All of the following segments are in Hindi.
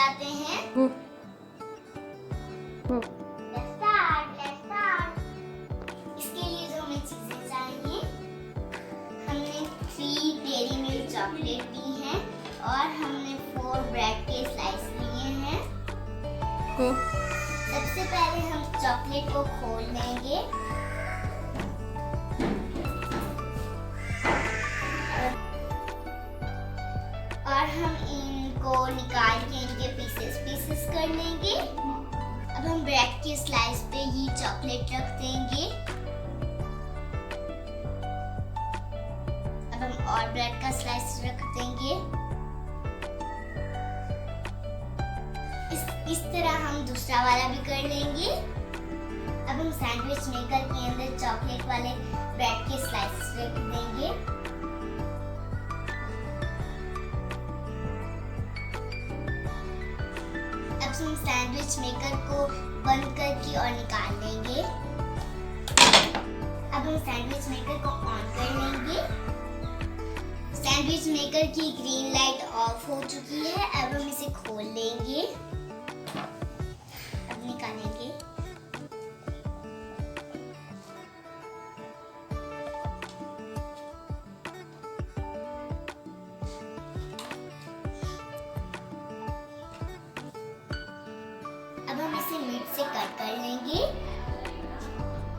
जाते हैं। Let's start. इसके लिए जो हमें चीजें चाहिए, हमने 3 डेयरी मिल्क चॉकलेट ली हैं और हमने 4 ब्रेड के स्लाइस लिए हैं। सबसे पहले हम चॉकलेट को खोल लेंगे। और हम इनको निकाल के इनके पीसेस कर लेंगे। अब हम ब्रेड के स्लाइस पे ये चॉकलेट रख देंगे। अब हम और ब्रेड का स्लाइस रख देंगे। इस तरह हम दूसरा वाला भी कर लेंगे। अब हम सैंडविच मेकर के अंदर चॉकलेट वाले ब्रेड के स्लाइस रख देंगे। अब हम सैंडविच मेकर को बंद करके और निकाल लेंगे। अब हम सैंडविच मेकर को ऑन कर लेंगे। सैंडविच मेकर की ग्रीन लाइट ऑफ हो चुकी है। अब हम इसे खोल लेंगे। अब निकालेंगे। अब हम इसे मिड से कट कर लेंगे।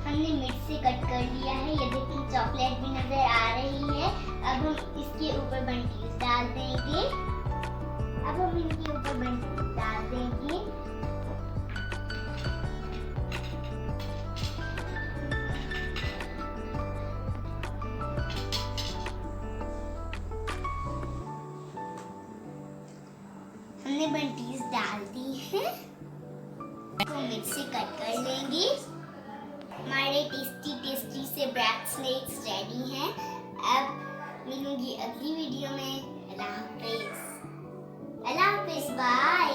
हमने मिड से कट कर लिया है। ये देखिए चॉकलेट भी नजर आ रही है। अब हम इसके ऊपर बंटीज डाल देंगे। अब हम इनके ऊपर बंटीज डाल देंगे। हमने बंटीज डाल दी है। तो मिड से कट कर लेंगे। हमारे टेस्टी से ब्रेड स्नैक्स रेडी हैं। अब मिलूंगी अगली वीडियो में। अल्लाह हाफिज, बाय।